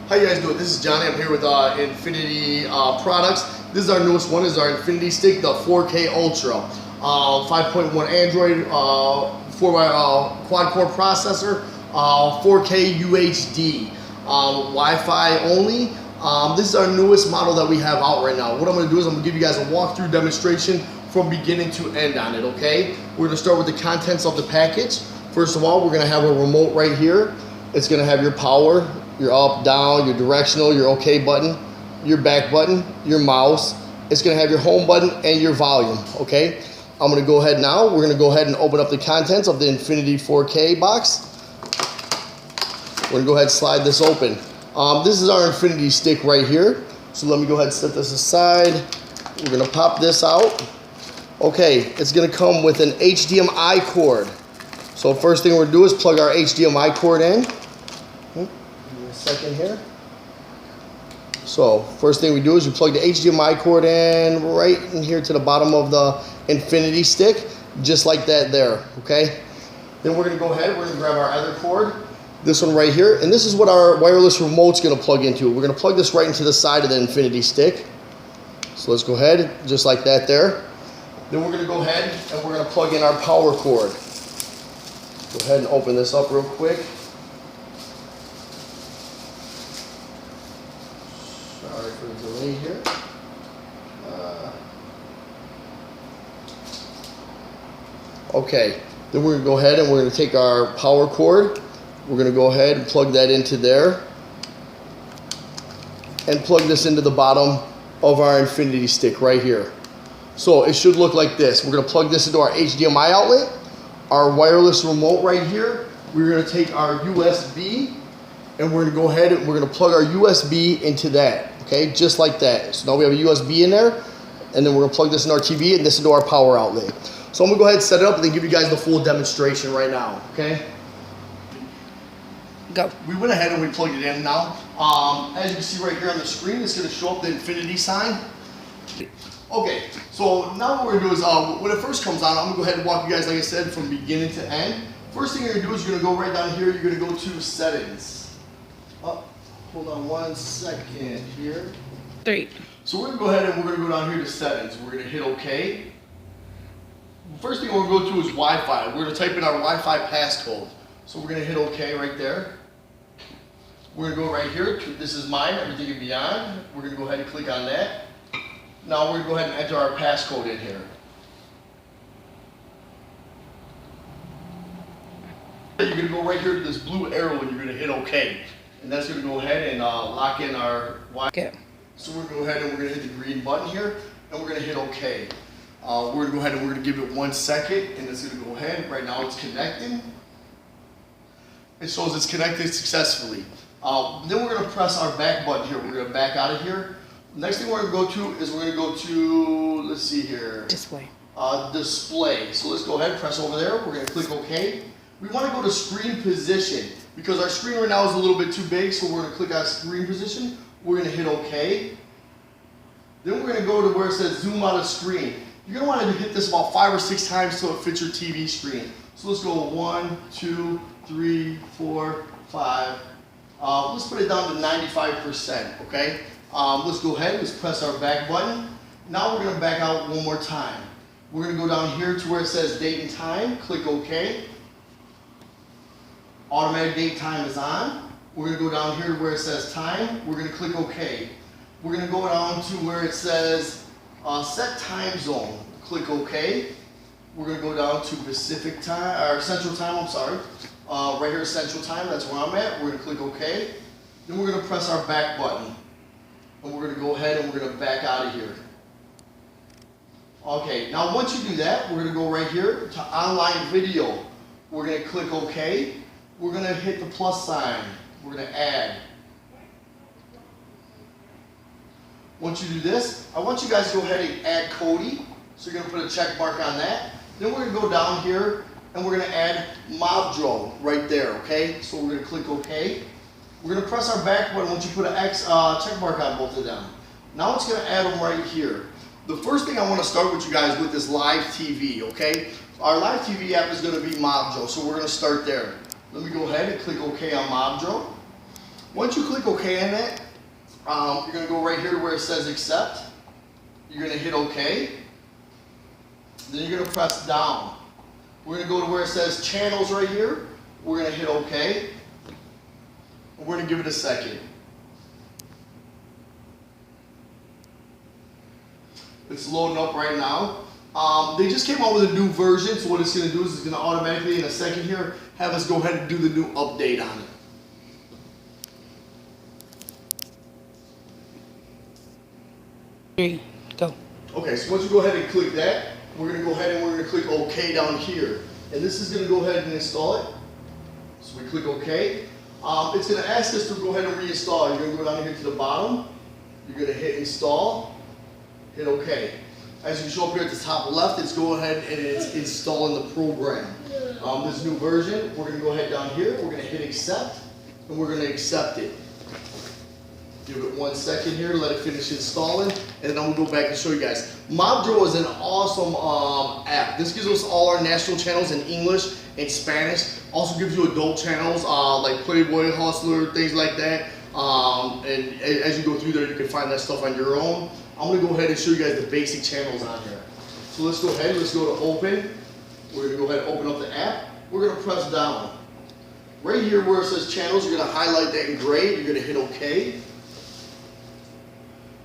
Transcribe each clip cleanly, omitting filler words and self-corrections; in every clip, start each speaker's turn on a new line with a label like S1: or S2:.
S1: How you guys doing? This is Johnny. I'm here with Infinity products. This is our newest one. This is our Infinitystick, the 4K Ultra, 5.1 Android, 4x quad-core processor, 4K UHD, Wi-Fi only. This is our newest model that we have out right now. What I'm going to do is I'm going to give you guys a walkthrough demonstration from beginning to end on it. Okay? We're going to start with the contents of the package. First of all, we're going to have a remote right here. It's going to have your power, your up, down, your directional, your OK button, your back button, your mouse. It's going to have your home button and your volume, okay? I'm going to go ahead now. We're going to go ahead and open up the contents of the Infinity 4K box. We're going to go ahead and slide this open. This is our Infinitystick right here. So let me go ahead and set this aside. We're going to pop this out. Okay, it's going to come with an HDMI cord. So first thing we're going to do is plug our HDMI cord in. Give me a second here. So first thing we do is we plug the HDMI cord in right in here to the bottom of the Infinitystick, just like that there, okay? Then we're going to go ahead, we're going to grab our other cord, this one right here, and this is what our wireless remote's going to plug into. We're going to plug this right into the side of the Infinitystick. So let's go ahead, just like that there. Then we're going to go ahead and we're going to plug in our power cord. Go ahead and open this up real quick. Sorry for the delay here. Okay, then we're going to go ahead and we're going to take our power cord. We're going to go ahead and plug that into there. And plug this into the bottom of our Infinitystick right here. So it should look like this. We're going to plug this into our HDMI outlet. Our wireless remote right here. We're going to take our USB and we're going to go ahead and we're going to plug our USB into that. Okay, just like that. So now we have a USB in there, and then we're going to plug this in our TV and this into our power outlet. So I'm going to go ahead and set it up and then give you guys the full demonstration right now. Okay?
S2: Go. We
S1: went ahead and we plugged it in now. As you can see right here on the screen, it's going to show up the Infinity sign. Okay, so now what we're going to do is, when it first comes on, I'm going to go ahead and walk you guys, like I said, from beginning to end. First thing you're going to do is you're going to go right down here, you're going to go to settings. Oh, hold on one second here.
S2: 3.
S1: So we're going to go ahead and we're going to go down here to settings. We're going to hit OK. First thing we're going to go to is Wi-Fi. We're going to type in our Wi-Fi passcode. So we're going to hit OK right there. We're going to go right here. This is mine, everything and beyond. We're going to go ahead and click on that. Now we're going to go ahead and enter our passcode in here. You're going to go right here to this blue arrow and you're going to hit OK. And that's going to go ahead and lock in our Wi-Fi.
S2: Okay.
S1: So we're going to go ahead and we're going to hit the green button here and we're going to hit OK. We're going to go ahead and we're going to give it 1 second and it's going to go ahead. Right now it's connecting. It shows it's connected successfully. Then we're going to press our back button here. We're going to back out of here. Next thing we're going to go to is we're going to go to, let's see here.
S2: Display.
S1: Display. So let's go ahead and press over there. We're going to click OK. We want to go to screen position because our screen right now is a little bit too big, so we're going to click on screen position. We're going to hit OK. Then we're going to go to where it says zoom out of screen. You're going to want to hit this about 5 or 6 times so it fits your TV screen. So let's go 1, 2, 3, 4, 5. Let's put it down to 95%, okay? Let's go ahead, let's press our back button. Now we're going to back out one more time. We're going to go down here to where it says date and time, click OK. Automatic date time is on. We're going to go down here to where it says time, we're going to click OK. We're going to go down to where it says set time zone, click OK. We're going to go down to Pacific time, or Central time, I'm sorry. Right here is Central time, that's where I'm at. We're going to click OK. Then we're going to press our back button. And we're going to go ahead and we're going to back out of here. Okay, now once you do that, we're going to go right here to online video. We're going to click OK. We're going to hit the plus sign. We're going to add. Once you do this, I want you guys to go ahead and add Cody. So you're going to put a check mark on that. Then we're going to go down here and we're going to add Mobdro right there, okay? So we're going to click OK. We're going to press our back button once you put an X check mark on both of them. Now it's going to add them right here. The first thing I want to start with you guys with is live TV, okay? Our live TV app is going to be Mobdro, so we're going to start there. Let me go ahead and click OK on Mobdro. Once you click OK on that, you're going to go right here to where it says accept. You're going to hit OK. Then you're going to press down. We're going to go to where it says channels right here. We're going to hit OK. And we're going to give it a second. It's loading up right now. They just came out with a new version, so what it's going to do is it's going to automatically, in a second here, have us go ahead and do the new update on it.
S2: Go.
S1: Okay, so once you go ahead and click that, we're going to go ahead and we're going to click OK down here. And this is going to go ahead and install it. So we click OK. It's going to ask us to go ahead and reinstall. You're going to go down here to the bottom. You're going to hit install. Hit OK. As you show up here at the top left, it's go ahead and it's installing the program. This new version, we're going to go ahead down here. We're going to hit accept, and we're going to accept it. Give it 1 second here, let it finish installing, and then I'm going to go back and show you guys. Mobdro is an awesome app. This gives us all our national channels in English and Spanish. Also gives you adult channels like Playboy, Hustler, things like that. And as you go through there, you can find that stuff on your own. I'm going to go ahead and show you guys the basic channels on here. So let's go ahead, let's go to open. We're going to go ahead and open up the app. We're going to press down. Right here where it says channels, you're going to highlight that in gray. You're going to hit OK.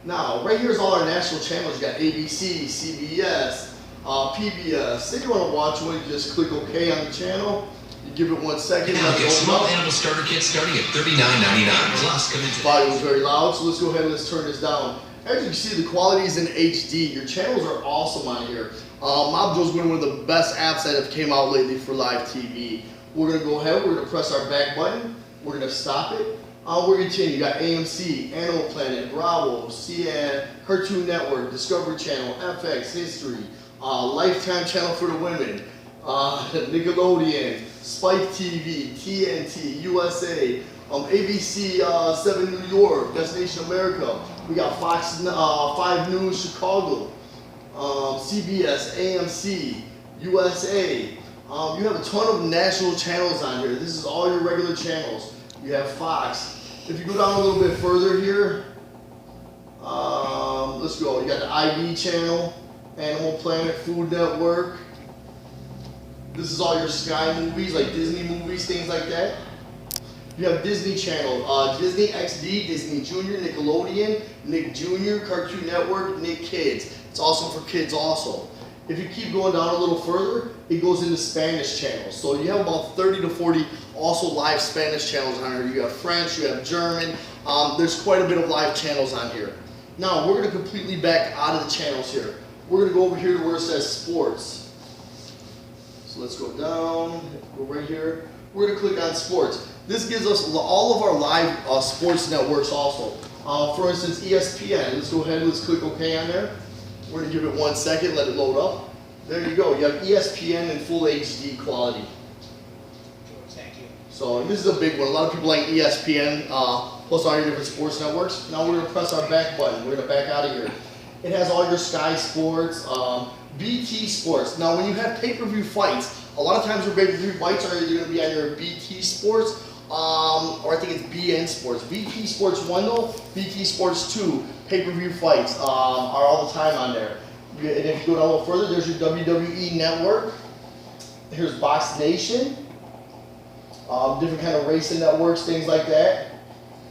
S1: Now, right here is all our national channels. You got ABC, CBS, PBS. If you want to watch one, you just click OK on the channel. You give it 1 second.
S3: Now get small animal starter kit starting at $39.99. Plus, come into
S1: volume is very loud, so let's go ahead and let's turn this down. As you can see, the quality is in HD. Your channels are awesome on here. Mobdro is one of the best apps that have came out lately for live TV. We're going to go ahead, we're going to press our back button, we're going to stop it. We're going to continue. You got AMC, Animal Planet, Bravo, CN, Cartoon Network, Discovery Channel, FX, History, Lifetime Channel for the Women, Nickelodeon, Spike TV, TNT, USA, ABC 7 New York, Destination America. We got Fox 5 News Chicago, CBS, AMC, USA. You have a ton of national channels on here. This is all your regular channels. You have Fox. If you go down a little bit further here, let's go. You got the ID channel, Animal Planet, Food Network. This is all your Sky movies, like Disney movies, things like that. You have Disney Channel, Disney XD, Disney Junior, Nickelodeon, Nick Jr., Cartoon Network, Nick Kids. It's awesome for kids also. If you keep going down a little further, it goes into Spanish channels. So you have about 30 to 40 also live Spanish channels on here. You have French, you have German. There's quite a bit of live channels on here. Now, we're going to completely back out of the channels here. We're going to go over here to where it says sports. So let's go down, go right here. We're going to click on sports. This gives us all of our live sports networks also. For instance, ESPN. Let's go ahead and let's click OK on there. We're going to give it 1 second, let it load up. There you go. You have ESPN in full HD quality.
S2: Thank you.
S1: So this is a big one. A lot of people like ESPN, plus all your different sports networks. Now we're going to press our back button. We're going to back out of here. It has all your Sky Sports, BT Sports. Now when you have pay-per-view fights, a lot of times your pay-per-view fights are either going to be on your BT Sports, or I think it's BN Sports. BT Sports 1 though, BT Sports 2 pay-per-view fights are all the time on there. And if you go down a little further, there's your WWE Network. Here's Box Nation. Different kind of racing networks, things like that.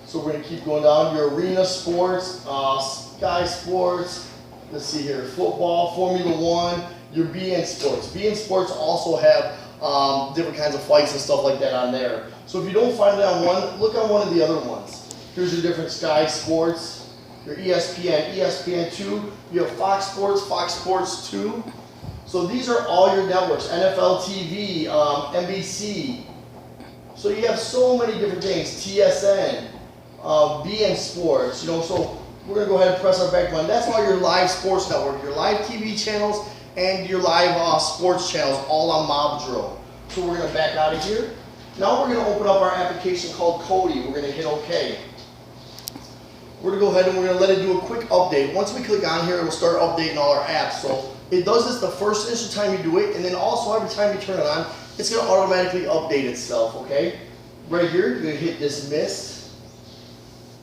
S1: So we're going to keep going down. Your Arena Sports, Sky Sports, let's see here, football, Formula 1, your BN Sports. BN Sports also have different kinds of fights and stuff like that on there. So if you don't find it on one, look on one of the other ones. Here's your different Sky Sports, your ESPN, ESPN 2, you have Fox Sports 2. So these are all your networks, NFL TV, NBC. So you have so many different things, TSN, BN Sports, you know, so we're going to go ahead and press our back button. That's all your live sports network, your live TV channels, and your live sports channels, all on Mobdro. So we're going to back out of here. Now we're going to open up our application called Kodi. We're going to hit OK. We're going to go ahead and we're going to let it do a quick update. Once we click on here, it will start updating all our apps. So it does this the first initial time you do it, and then also every time you turn it on, it's going to automatically update itself, okay? Right here, you're going to hit dismiss.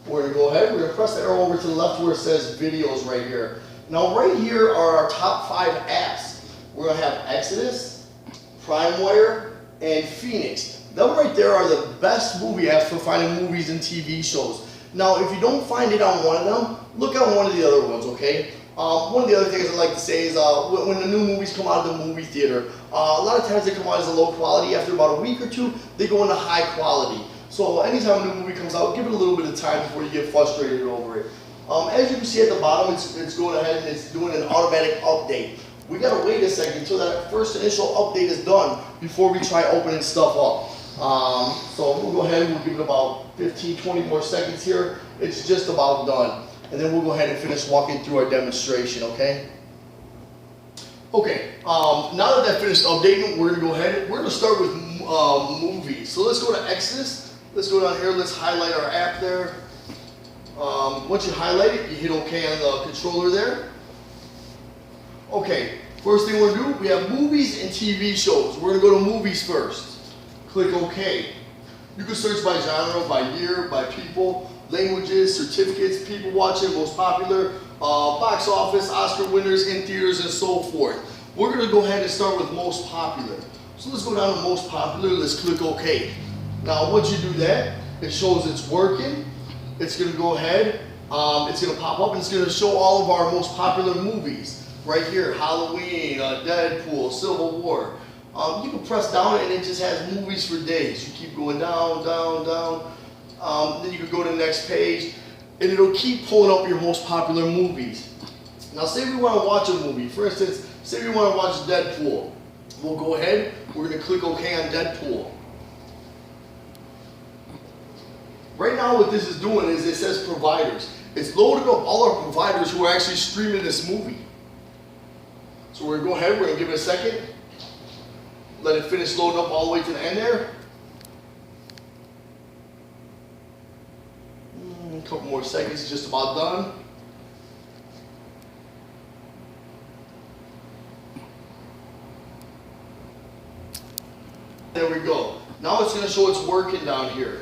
S1: We're gonna go ahead, we're gonna press the arrow over to the left where it says videos right here. Now right here are our top 5 apps. We're gonna have Exodus, PrimeWire, and Phoenix. Them right there are the best movie apps for finding movies and TV shows. Now if you don't find it on one of them, look on one of the other ones, okay? One of the other things I like to say is when the new movies come out of the movie theater, a lot of times they come out as a low quality. After about a week or two, they go into high quality. So anytime a new movie comes out, give it a little bit of time before you get frustrated over it. As you can see at the bottom, it's going ahead and it's doing an automatic update. We gotta wait a second until that first initial update is done before we try opening stuff up. So we'll go ahead and we'll give it about 15, 20 more seconds here. It's just about done. And then we'll go ahead and finish walking through our demonstration, okay? Okay, now that finished updating, we're gonna go ahead, we're gonna start with movies. So let's go to Exodus. Let's go down here, let's highlight our app there. Once you highlight it, you hit OK on the controller there. Okay, first thing we're gonna do, we have movies and TV shows. We're gonna go to movies first. Click OK. You can search by genre, by year, by people, languages, certificates, people watching, most popular, box office, Oscar winners, in theaters, and so forth. We're gonna go ahead and start with most popular. So let's go down to most popular, let's click OK. Now once you do that, it shows it's working. It's gonna go ahead, it's gonna pop up and it's gonna show all of our most popular movies. Right here, Halloween, Deadpool, Civil War. You can press down and it just has movies for days. You keep going down, down, down. Then you can go to the next page and it'll keep pulling up your most popular movies. Now say we wanna watch a movie. For instance, say we wanna watch Deadpool. We'll go ahead, we're gonna click OK on Deadpool. Right now what this is doing is it says providers. It's loaded up all our providers who are actually streaming this movie. So we're gonna go ahead, we're gonna give it a second. Let it finish loading up all the way to the end there. A couple more seconds, it's just about done. There we go. Now it's gonna show it's working down here.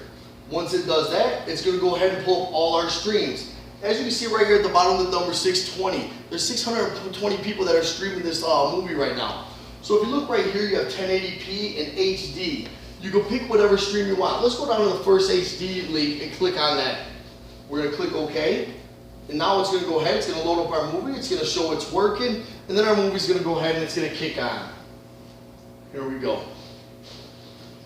S1: Once it does that, it's going to go ahead and pull up all our streams. As you can see right here at the bottom of the number 620, there's 620 people that are streaming this movie right now. So if you look right here, you have 1080p and HD. You can pick whatever stream you want. Let's go down to the first HD link and click on that. We're going to click OK. And now it's going to go ahead, it's going to load up our movie, it's going to show it's working, and then our movie's going to go ahead and it's going to kick on. Here we go.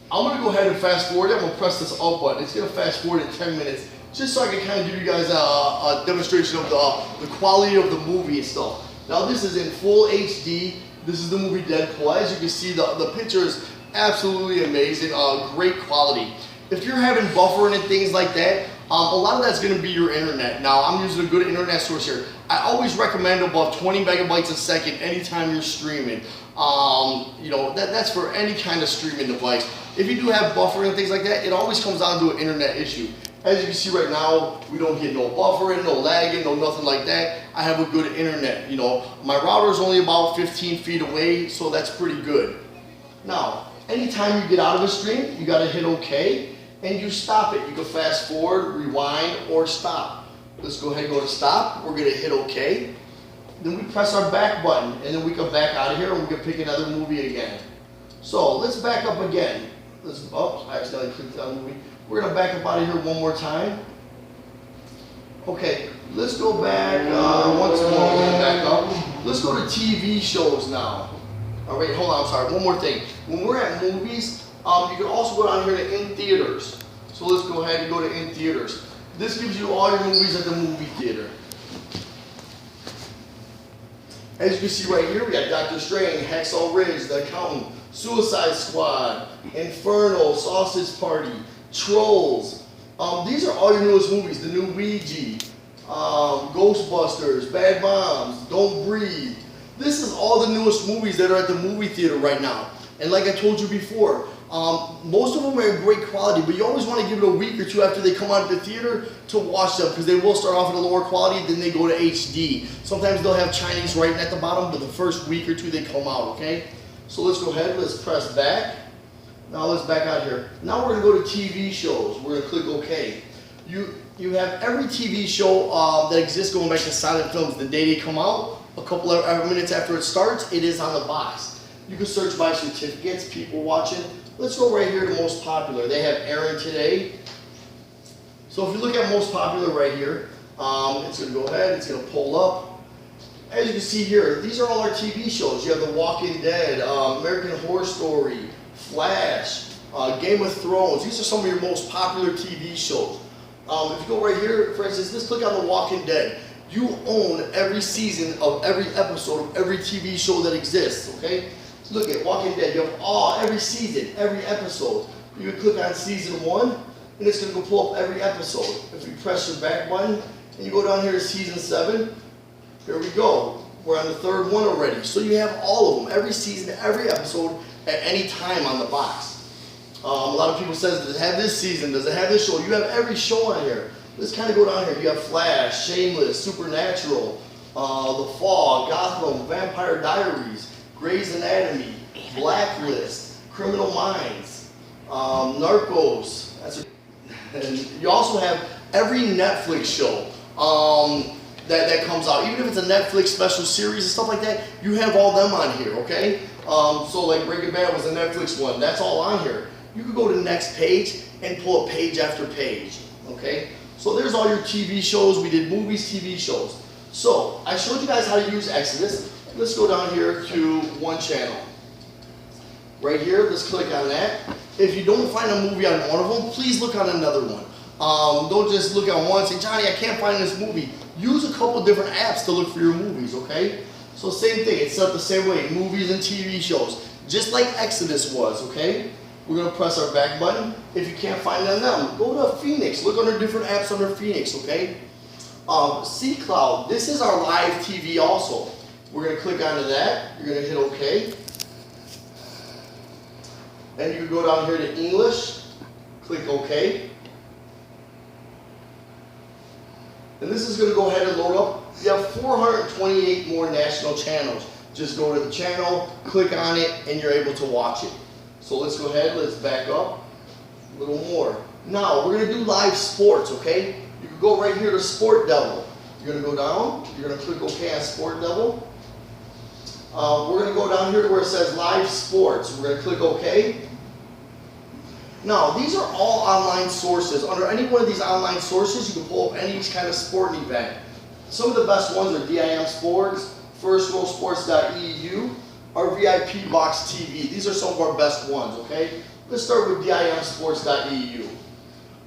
S1: I'm going to go ahead and fast forward it. I'm going to press this up button. It's going to fast forward in 10 minutes just so I can kind of give you guys a demonstration of the quality of the movie and stuff. Now this is in full HD. This is the movie Deadpool. As you can see, the picture is absolutely amazing. Great quality. If you're having buffering and things like that, a lot of that's going to be your internet. Now I'm using a good internet source here. I always recommend above 20 megabytes a second anytime you're streaming. You know, that's for any kind of streaming device. If you do have buffering and things like that, it always comes down to an internet issue. As you can see right now, we don't get no buffering, no lagging, no nothing like that. I have a good internet, you know. My router is only about 15 feet away, so that's pretty good. Now, anytime you get out of a stream, you gotta hit OK, and you stop it. You can fast forward, rewind, or stop. Let's go ahead and go to stop. We're gonna hit OK. Then we press our back button, and then we come back out of here and we can pick another movie again. So let's back up again. I accidentally clicked on the movie. We're gonna back up out of here one more time. Okay, let's go back once more. We're gonna back up. Let's go to TV shows now. All right, hold on. I'm sorry. One more thing. When we're at movies, you can also go down here to in theaters. So let's go ahead and go to in theaters. This gives you all your movies at the movie theater. As you can see right here, we got Doctor Strange, Hacksaw Ridge, The Accountant, Suicide Squad, Inferno, Sausage Party, Trolls. These are all your newest movies. The new Ouija, Ghostbusters, Bad Moms, Don't Breathe. This is all the newest movies that are at the movie theater right now. And like I told you before, most of them are in great quality, but you always want to give it a week or two after they come out of the theater to watch them, because they will start off at a lower quality, then they go to HD. Sometimes they'll have Chinese writing at the bottom, but the first week or two they come out, okay? So let's go ahead, let's press back. Now let's back out here. Now we're gonna go to TV shows. We're gonna click OK. You have every TV show that exists going back to silent films. The day they come out, a couple of minutes after it starts, it is on the box. You can search by certificates, people watching. Let's go right here to most popular. They have airing today. So if you look at most popular right here, it's going to go ahead, it's going to pull up. As you can see here, these are all our TV shows. You have The Walking Dead, American Horror Story, Flash, Game of Thrones. These are some of your most popular TV shows. If you go right here, for instance, let's click on The Walking Dead. You own every season of every episode of every TV show that exists, okay? Look at Walking Dead. You have every season, every episode. You can click on season 1, and it's going to go pull up every episode. If you press your back button, and you go down here to season 7, here we go. We're on the 3rd one already. So you have all of them, every season, every episode, at any time on the box. A lot of people say, does it have this season? Does it have this show? You have every show on here. Let's kind of go down here. You have Flash, Shameless, Supernatural, The Fall, Gotham, Vampire Diaries, Grey's Anatomy, Blacklist, Criminal Minds, Narcos. And you also have every Netflix show that comes out. Even if it's a Netflix special series and stuff like that, you have all them on here, okay? So like Breaking Bad was a Netflix one. That's all on here. You could go to the next page and pull up page after page, okay? So there's all your TV shows. We did movies, TV shows. So I showed you guys how to use Exodus. Let's go down here to one channel. Right here, let's click on that. If you don't find a movie on one of them, please look on another one. Don't just look at one and say, Johnny, I can't find this movie. Use a couple different apps to look for your movies, okay? So same thing, it's set up the same way, movies and TV shows, just like Exodus was, okay? We're gonna press our back button. If you can't find it on them, go to Phoenix. Look under different apps under Phoenix, okay? C-Cloud, this is our live TV also. We're gonna click onto that. You're gonna hit OK. And you can go down here to English, click OK. And this is gonna go ahead and load up. You have 428 more national channels. Just go to the channel, click on it, and you're able to watch it. So let's go ahead, let's back up a little more. Now, we're gonna do live sports, okay? You can go right here to SportsDevil. You're gonna go down, you're gonna click OK on SportsDevil. We're gonna go down here to where it says live sports. We're gonna click OK. Now, these are all online sources. Under any one of these online sources, you can pull up any kind of sporting event. Some of the best ones are DIM Sports, FirstRowSports.eu, or VIP Box TV. These are some of our best ones, okay? Let's start with DIMSports.eu.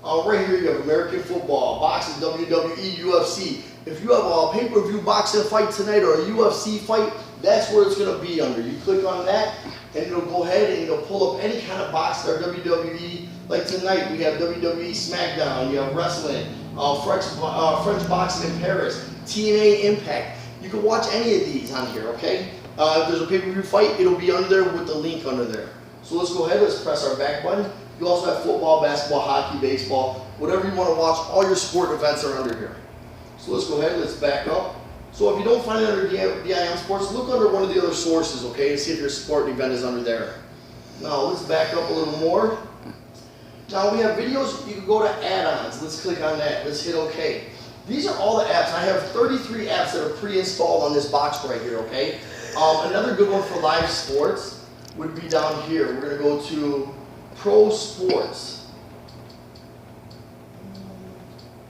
S1: Right here you have American football, boxing, WWE, UFC. If you have a pay-per-view boxing fight tonight or a UFC fight, that's where it's going to be under. You click on that, and it'll go ahead and it'll pull up any kind of box or WWE. Like tonight, we have WWE SmackDown, you have wrestling, French boxing in Paris, TNA Impact. You can watch any of these on here, okay? If there's a pay-per-view fight, it'll be under there with the link under there. So let's go ahead, let's press our back button. You also have football, basketball, hockey, baseball, whatever you want to watch, all your sport events are under here. So let's go ahead, let's back up. So if you don't find it under DIM Sports, look under one of the other sources, okay, and see if your sport event is under there. Now let's back up a little more. Now we have videos, you can go to add-ons. Let's click on that, let's hit OK. These are all the apps. I have 33 apps that are pre-installed on this box right here, okay? Another good one for live sports would be down here. We're going to go to Pro Sports.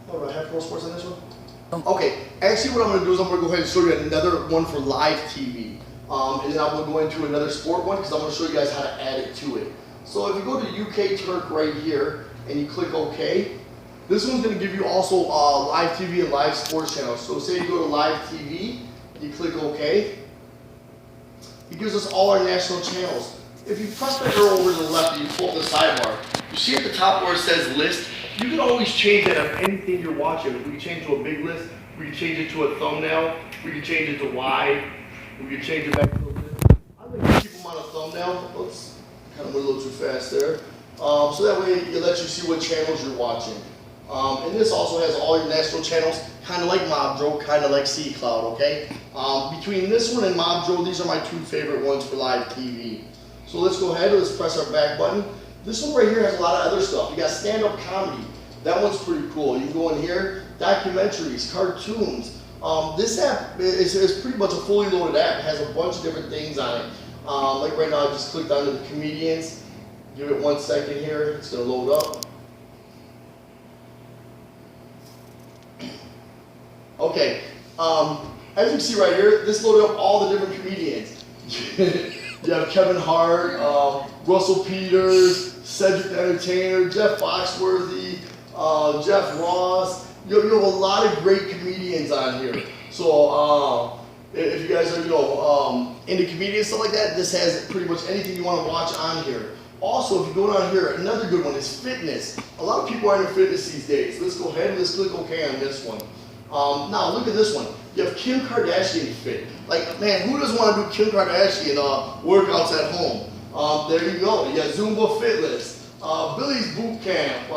S1: Oh, do I have Pro Sports on this one? Okay, actually what I'm going to do is I'm going to go ahead and show you another one for live TV. And then I'm going to go into another sport one because I'm going to show you guys how to add it to it. So if you go to UK Turk right here and you click OK, this one's going to give you also live TV and live sports channels. So say you go to live TV, you click OK. It gives us all our national channels. If you press the arrow over to the left and you pull up the sidebar, you see at the top where it says list, you can always change that of anything you're watching. We can change to a big list, we can change it to a thumbnail, we can change it to wide, we can change it back to a list. I like to keep them on a thumbnail. Oops, kind of went a little too fast there. So that way it lets you see what channels you're watching. And this also has all your national channels, kind of like Mobdro, kind of like C-Cloud, okay? Between this one and Mobdro, these are my two favorite ones for live TV. So let's go ahead, let's press our back button. This one right here has a lot of other stuff. You got stand-up comedy. That one's pretty cool. You can go in here, documentaries, cartoons. This app is pretty much a fully loaded app. It has a bunch of different things on it. Like right now, I just clicked onto the comedians. Give it 1 second here. It's gonna load up. Okay. As you can see right here, this loaded up all the different comedians. You have Kevin Hart, Russell Peters, Cedric the Entertainer, Jeff Foxworthy, Jeff Ross. You have a lot of great comedians on here. So if you guys are into comedians, stuff like that, this has pretty much anything you want to watch on here. Also, if you go down here, another good one is fitness. A lot of people are into fitness these days. Let's go ahead and let's click OK on this one. Now look at this one. You have Kim Kardashian Fit. Like, man, who doesn't want to do Kim Kardashian workouts at home? There you go. You got Zumba Fitness, Billy's Boot Camp.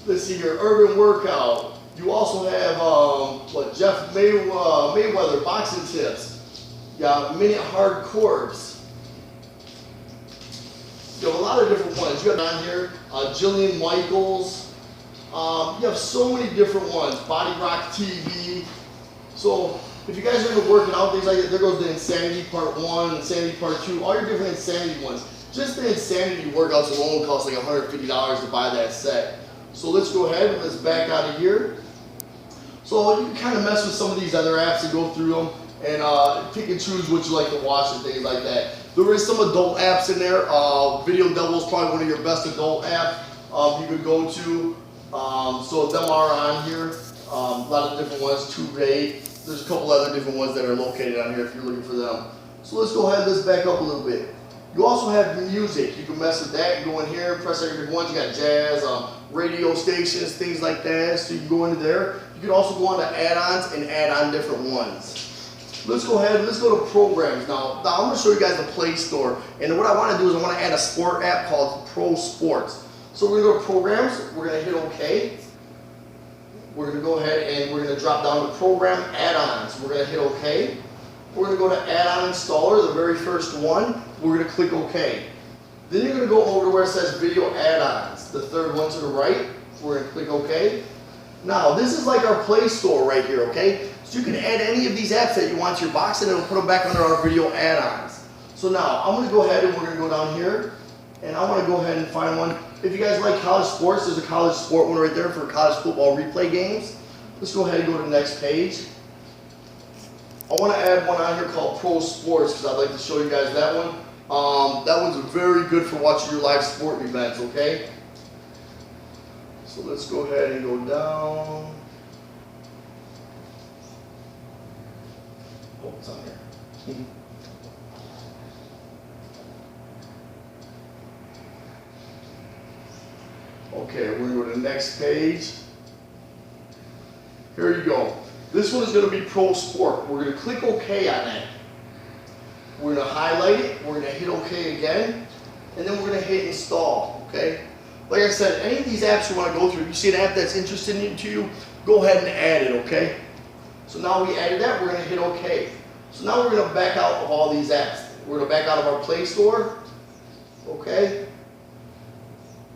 S1: Let's see here, Urban Workout. You also have Jeff Mayweather boxing tips. You got Minute Hard Corps. You have a lot of different ones. You got down here Jillian Michaels. You have so many different ones. Body Rock TV. So if you guys are into working out, things like that, there goes the Insanity Part 1, Insanity Part 2, all your different Insanity ones. Just the Insanity workouts alone cost like $150 to buy that set. So let's go ahead and let's back out of here. So you can kind of mess with some of these other apps and go through them and pick and choose what you like to watch and things like that. There is some adult apps in there. Video Devil is probably one of your best adult apps you could go to. So them are on here. A lot of different ones, TubeRate. There's a couple other different ones that are located on here if you're looking for them. So let's go ahead, let's back up a little bit. You also have music. You can mess with that. You go in here, press every different ones. You got jazz, radio stations, things like that. So you can go into there. You can also go on to add-ons and add on different ones. Let's go ahead, let's go to programs. Now I'm going to show you guys the Play Store. And what I want to do is I want to add a sport app called Pro Sports. So we're going to go to programs. We're going to hit OK. We're going to go ahead and we're going to drop down to program add-ons. We're going to hit OK. We're going to go to add-on installer, the very first one. We're going to click OK. Then you're going to go over to where it says video add-ons, the third one to the right. We're going to click OK. Now this is like our Play Store right here, okay? So you can add any of these apps that you want to your box and it'll put them back under our video add-ons. So now I'm going to go ahead and we're going to go down here and I want to go ahead and find one. If you guys like college sports, there's a college sport one right there for college football replay games. Let's go ahead and go to the next page. I want to add one on here called Pro Sports because I'd like to show you guys that one. That one's very good for watching your live sport events, okay? So let's go ahead and go down. Oh, it's on here. Okay, we're going to go to the next page. Here you go. This one is going to be Pro Sport. We're going to click OK on that. We're going to highlight it. We're going to hit OK again. And then we're going to hit install. Okay? Like I said, any of these apps you want to go through, if you see an app that's interesting to you, go ahead and add it. Okay? So now we added that. We're going to hit OK. So now we're going to back out of all these apps. We're going to back out of our Play Store. Okay?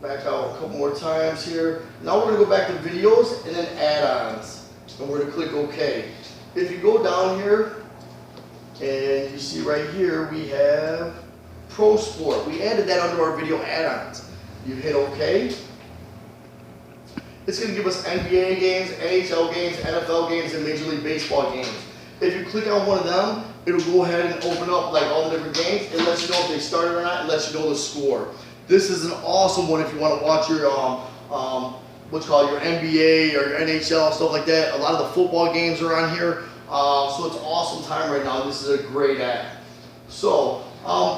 S1: Back out a couple more times here. Now we're going to go back to videos and then add-ons. And we're going to click OK. If you go down here and you see right here we have Pro Sport. We added that under our video add-ons. You hit OK. It's going to give us NBA games, NHL games, NFL games, and Major League Baseball games. If you click on one of them, it'll go ahead and open up like all the different games. It lets you know if they started or not. It lets you know the score. This is an awesome one if you want to watch your what's called your NBA or your NHL, stuff like that. A lot of the football games are on here. So it's an awesome time right now. This is a great app. So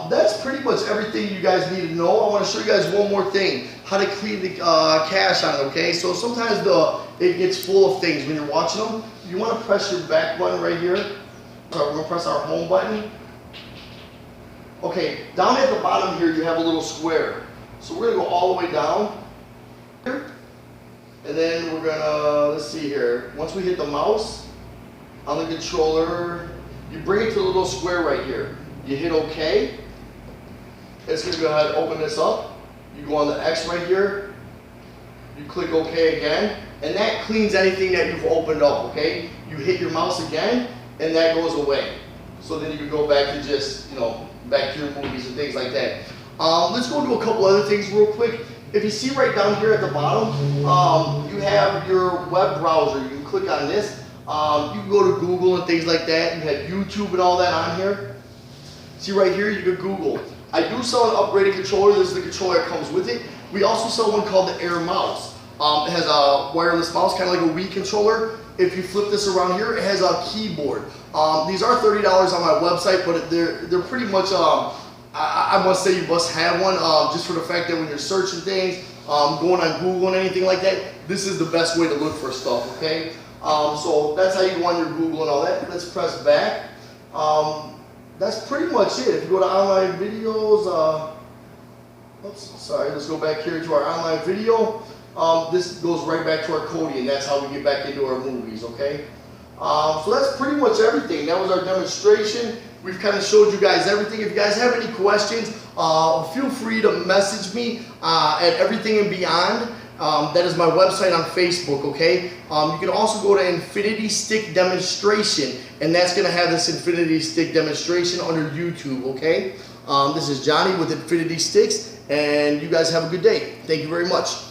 S1: that's pretty much everything you guys need to know. I want to show you guys one more thing. How to clean the cache on it, okay? So sometimes it gets full of things when you're watching them. You want to press your back button right here. We're going to press our home button. Okay, down at the bottom here you have a little square. So we're going to go all the way down here. And then we're going to, let's see here. Once we hit the mouse on the controller, you bring it to the little square right here. You hit OK. It's going to go ahead and open this up. You go on the X right here. You click OK again, and that cleans anything that you've opened up, okay? You hit your mouse again, and that goes away. So then you can go back to just, back to your movies and things like that. Let's go to a couple other things real quick. If you see right down here at the bottom, you have your web browser. You can click on this. You can go to Google and things like that. You have YouTube and all that on here. See right here, you can Google. I do sell an upgraded controller. This is the controller that comes with it. We also sell one called the Air Mouse. It has a wireless mouse, kind of like a Wii controller. If you flip this around here, it has a keyboard. These are $30 on my website, but they're pretty much, I must say you must have one, just for the fact that when you're searching things, going on Google and anything like that, this is the best way to look for stuff, okay? So that's how you go on your Google and all that. Let's press back. That's pretty much it. If you go to online videos, let's go back here to our online video. This goes right back to our Kodi, and that's how we get back into our movies, okay? So that's pretty much everything. That was our demonstration. We've kind of showed you guys everything. If you guys have any questions, feel free to message me at Everything and Beyond. That is my website on Facebook, okay? You can also go to Infinitystick Demonstration, and that's going to have this Infinitystick demonstration under YouTube, okay? This is Johnny with Infinitystick, and you guys have a good day. Thank you very much.